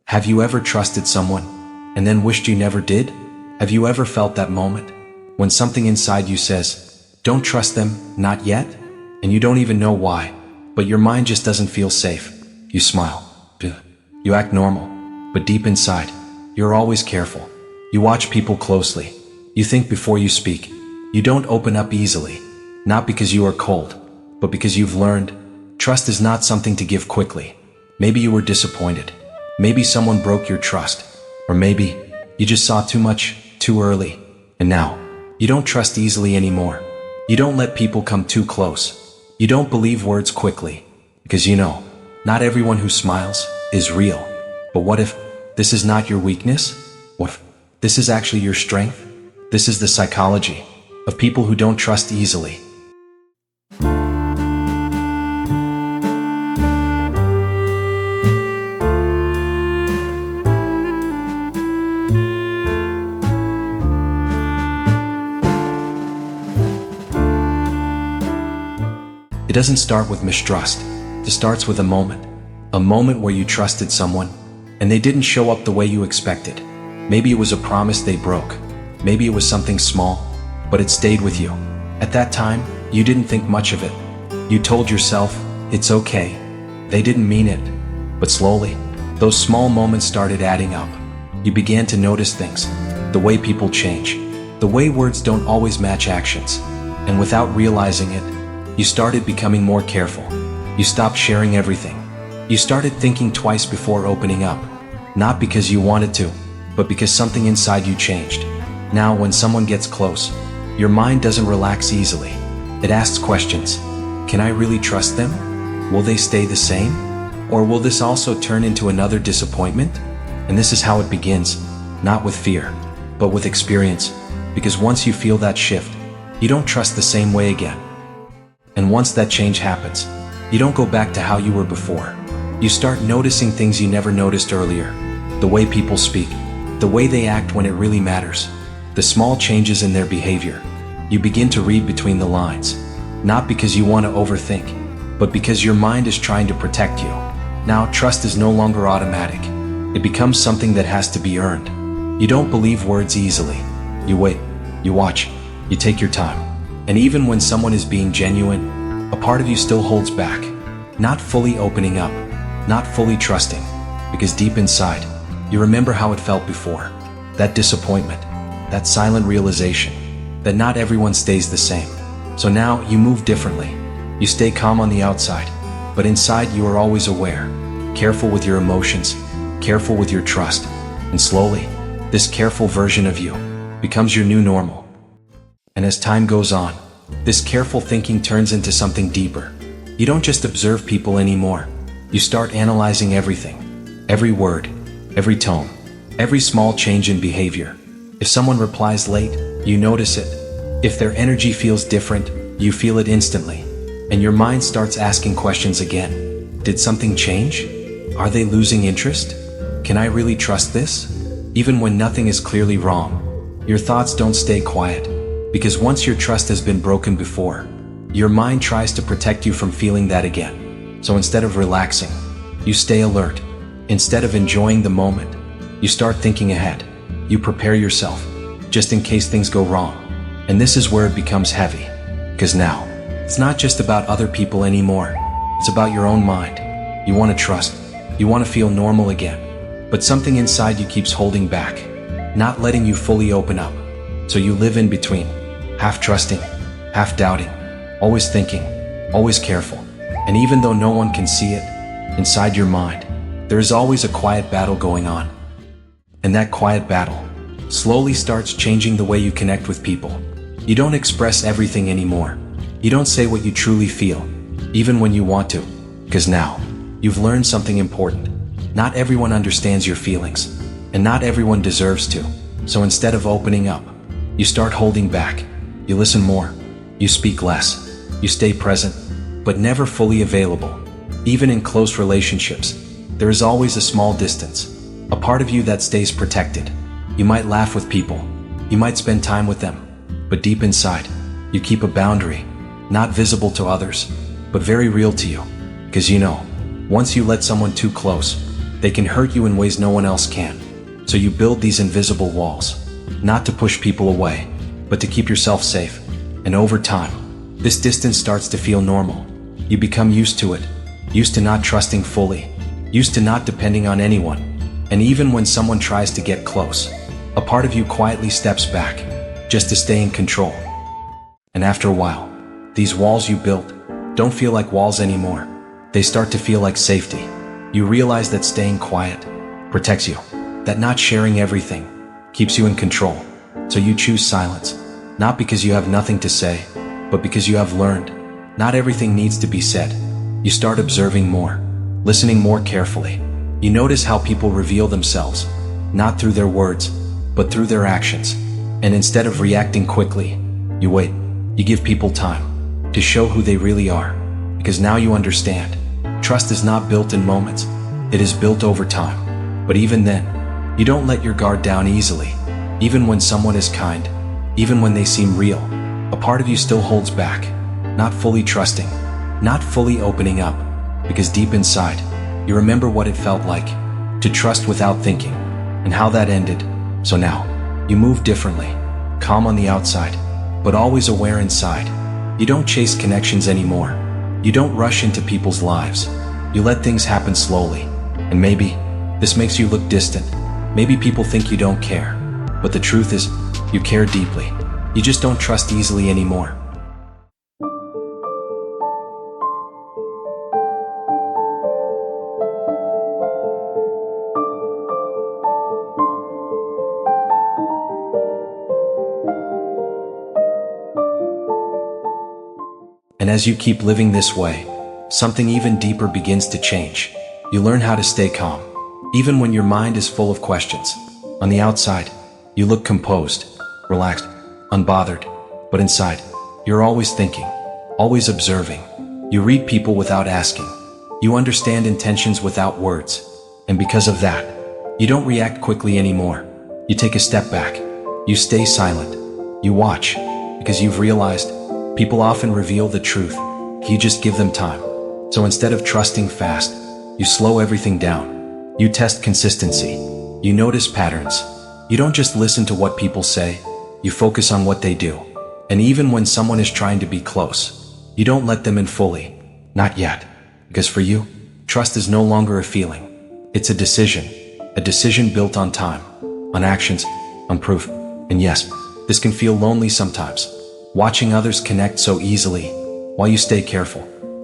Have you ever trusted someone and then wished you never did? Have you ever felt that moment when something inside you says, don't trust them, not yet? And you don't even know why, but your mind just doesn't feel safe. You smile. You act normal, but deep inside, you're always careful. You watch people closely. You think before you speak. You don't open up easily, not because you are cold, but because you've learned trust is not something to give quickly. Maybe you were disappointed. Maybe someone broke your trust. Or maybe you just saw too much, too early. And now, you don't trust easily anymore. You don't let people come too close. You don't believe words quickly. Because you know, not everyone who smiles is real. But what if this is not your weakness? What if this is actually your strength? This is the psychology of people who don't trust easily. It doesn't start with mistrust. It starts with a moment where you trusted someone and they didn't show up the way you expected. Maybe it was a promise they broke. Maybe it was something small, but it stayed with you. At that time, you didn't think much of it. You told yourself, it's okay. They didn't mean it. But slowly, those small moments started adding up. You began to notice things, the way people change, the way words don't always match actions. And without realizing it, you started becoming more careful. You stopped sharing everything. You started thinking twice before opening up. Not because you wanted to, but because something inside you changed. Now when someone gets close, your mind doesn't relax easily. It asks questions. Can I really trust them? Will they stay the same? Or will this also turn into another disappointment? And this is how it begins, not with fear, but with experience. Because once you feel that shift, you don't trust the same way again. And once that change happens, you don't go back to how you were before. You start noticing things you never noticed earlier. The way people speak, the way they act when it really matters, the small changes in their behavior. You begin to read between the lines, not because you want to overthink, but because your mind is trying to protect you. Now trust is no longer automatic. It becomes something that has to be earned. You don't believe words easily. You wait, you watch, you take your time. And even when someone is being genuine, a part of you still holds back, not fully opening up, not fully trusting, because deep inside, you remember how it felt before. That disappointment, that silent realization that not everyone stays the same. So now you move differently. You stay calm on the outside, but inside you are always aware, careful with your emotions, careful with your trust. And slowly, this careful version of you becomes your new normal. And as time goes on, this careful thinking turns into something deeper. You don't just observe people anymore. You start analyzing everything, every word, every tone, every small change in behavior. If someone replies late, you notice it. If their energy feels different, you feel it instantly. And your mind starts asking questions again. Did something change? Are they losing interest? Can I really trust this? Even when nothing is clearly wrong, your thoughts don't stay quiet. Because once your trust has been broken before, your mind tries to protect you from feeling that again. So instead of relaxing, you stay alert. Instead of enjoying the moment, you start thinking ahead. You prepare yourself, just in case things go wrong. And this is where it becomes heavy. Because now, it's not just about other people anymore. It's about your own mind. You want to trust. You want to feel normal again. But something inside you keeps holding back, not letting you fully open up. So you live in between, half trusting, half doubting, always thinking, always careful. And even though no one can see it, inside your mind, there is always a quiet battle going on. And that quiet battle slowly starts changing the way you connect with people. You don't express everything anymore. You don't say what you truly feel, even when you want to. Because now, you've learned something important. Not everyone understands your feelings, and not everyone deserves to. So instead of opening up, you start holding back. You listen more. You speak less. You stay present, but never fully available. Even in close relationships, there is always a small distance, a part of you that stays protected. You might laugh with people. You might spend time with them. But deep inside, you keep a boundary, not visible to others, but very real to you. Because you know, once you let someone too close, They can hurt you in ways no one else can. So you build these invisible walls, not to push people away, but to keep yourself safe. And over time, this distance starts to feel normal. You become used to it, used to not trusting fully, used to not depending on anyone. And even when someone tries to get close, a part of you quietly steps back, just to stay in control. And after a while, these walls you built don't feel like walls anymore. They start to feel like safety. You realize that staying quiet protects you, that not sharing everything keeps you in control. So you choose silence, not because you have nothing to say, but because you have learned not everything needs to be said. You start observing more, listening more carefully. You notice how people reveal themselves, not through their words, but through their actions. And instead of reacting quickly, you wait. You give people time to show who they really are. Because now you understand, trust is not built in moments, it is built over time. But even then, you don't let your guard down easily. Even when someone is kind, even when they seem real, a part of you still holds back, not fully trusting, not fully opening up. Because deep inside, you remember what it felt like to trust without thinking, and how that ended. So now, you move differently, calm on the outside, but always aware inside. You don't chase connections anymore. You don't rush into people's lives. You let things happen slowly. And maybe this makes you look distant. Maybe people think you don't care. But the truth is, you care deeply. You just don't trust easily anymore. And as you keep living this way, something even deeper begins to change. You learn how to stay calm, even when your mind is full of questions. On the outside, you look composed, relaxed, unbothered, but inside, you're always thinking, always observing. You read people without asking. You understand intentions without words. And because of that, you don't react quickly anymore. You take a step back. You stay silent. You watch, because you've realized people often reveal the truth. You just give them time. So instead of trusting fast, you slow everything down. You test consistency. You notice patterns. You don't just listen to what people say, you focus on what they do. And even when someone is trying to be close, you don't let them in fully. Not yet. Because for you, trust is no longer a feeling. It's a decision built on time, on actions, on proof. And yes, this can feel lonely sometimes. Watching others connect so easily, while you stay careful,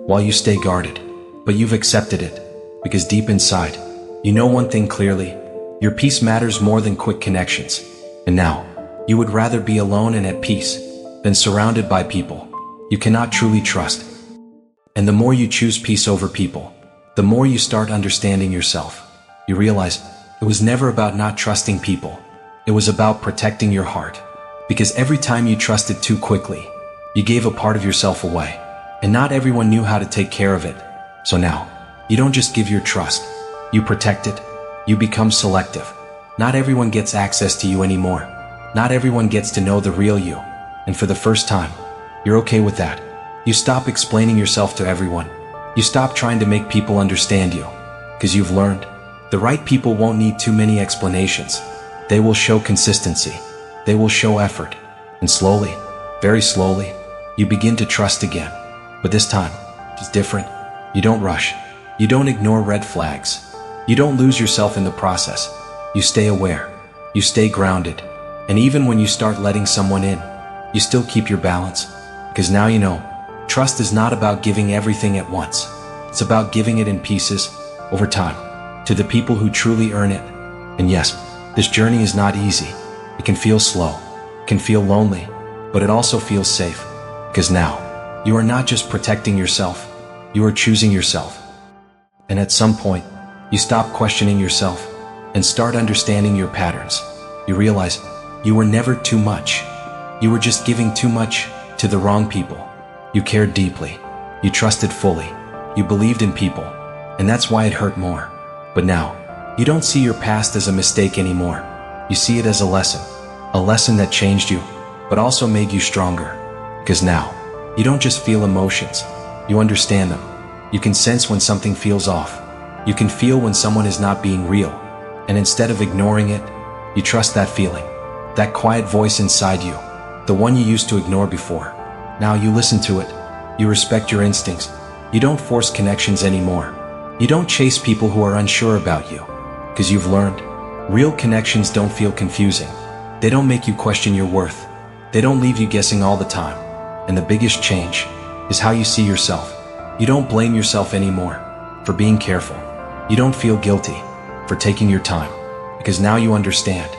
while you stay guarded. But you've accepted it, because deep inside, you know one thing clearly, your peace matters more than quick connections. And now, you would rather be alone and at peace, than surrounded by people you cannot truly trust. And the more you choose peace over people, the more you start understanding yourself. You realize, it was never about not trusting people, it was about protecting your heart. Because every time you trusted too quickly, you gave a part of yourself away. And not everyone knew how to take care of it. So now, you don't just give your trust, you protect it. You become selective. Not everyone gets access to you anymore. Not everyone gets to know the real you. And for the first time, you're okay with that. You stop explaining yourself to everyone. You stop trying to make people understand you. Because you've learned, the right people won't need too many explanations. They will show consistency. They will show effort. And slowly, very slowly, you begin to trust again. But this time, it's different. You don't rush. You don't ignore red flags. You don't lose yourself in the process. You stay aware. You stay grounded. And even when you start letting someone in, you still keep your balance. Because now you know, trust is not about giving everything at once. It's about giving it in pieces, over time, to the people who truly earn it. And yes, this journey is not easy. It can feel slow, can feel lonely, but it also feels safe. Because now, you are not just protecting yourself, you are choosing yourself. And at some point, you stop questioning yourself and start understanding your patterns. You realize you were never too much. You were just giving too much to the wrong people. You cared deeply. You trusted fully. You believed in people. And that's why it hurt more. But now, you don't see your past as a mistake anymore. You see it as a lesson that changed you, but also made you stronger. Because now, you don't just feel emotions. You understand them. You can sense when something feels off. You can feel when someone is not being real, and instead of ignoring it, you trust that feeling, that quiet voice inside you, the one you used to ignore before. Now you listen to it, you respect your instincts, you don't force connections anymore. You don't chase people who are unsure about you, because you've learned, real connections don't feel confusing. They don't make you question your worth. They don't leave you guessing all the time. And the biggest change is how you see yourself. You don't blame yourself anymore for being careful. You don't feel guilty for taking your time, because now you understand.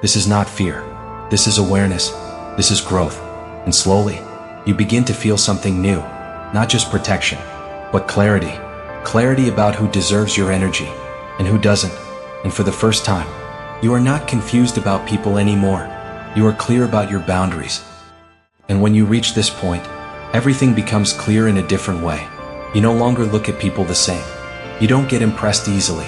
This is not fear. This is awareness. This is growth. And slowly, you begin to feel something new, not just protection, but clarity. Clarity about who deserves your energy and who doesn't. And for the first time, you are not confused about people anymore. You are clear about your boundaries. And when you reach this point, everything becomes clear in a different way. You no longer look at people the same. You don't get impressed easily.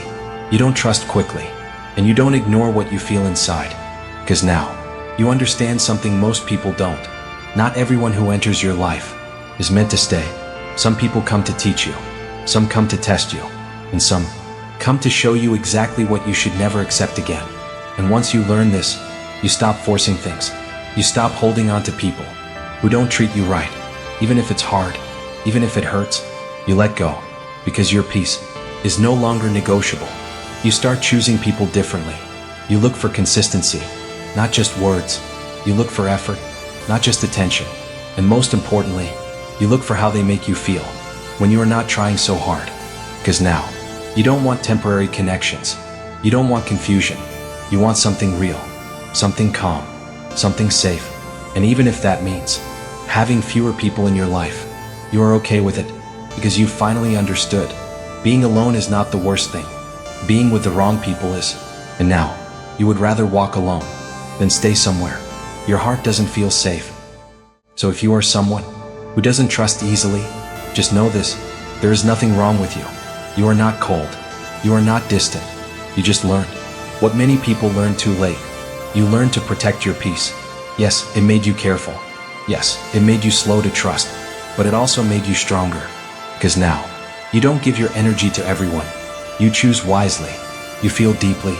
You don't trust quickly. And you don't ignore what you feel inside. Because now, you understand something most people don't. Not everyone who enters your life is meant to stay. Some people come to teach you. Some come to test you. And some come to show you exactly what you should never accept again. And once you learn this, you stop forcing things. You stop holding on to people who don't treat you right. Even if it's hard, even if it hurts, you let go. Because your peace is no longer negotiable. You start choosing people differently. You look for consistency, not just words. You look for effort, not just attention. And most importantly, you look for how they make you feel when you are not trying so hard. Because now, you don't want temporary connections. You don't want confusion. You want something real, something calm, something safe. And even if that means having fewer people in your life, you are okay with it because you finally understood. Being alone is not the worst thing. Being with the wrong people is. And now, you would rather walk alone than stay somewhere your heart doesn't feel safe. So if you are someone who doesn't trust easily, just know this: there is nothing wrong with you. You are not cold. You are not distant. You just learned what many people learn too late. You learned to protect your peace. Yes, it made you careful. Yes, it made you slow to trust. But it also made you stronger. Because now, you don't give your energy to everyone. You choose wisely. You feel deeply,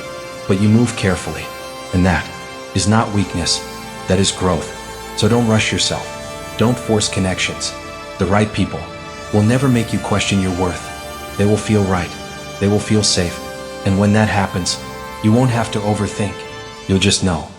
but you move carefully. And that is not weakness. That is growth. So don't rush yourself. Don't force connections. The right people will never make you question your worth. They will feel right. They will feel safe. And when that happens, you won't have to overthink. You'll just know.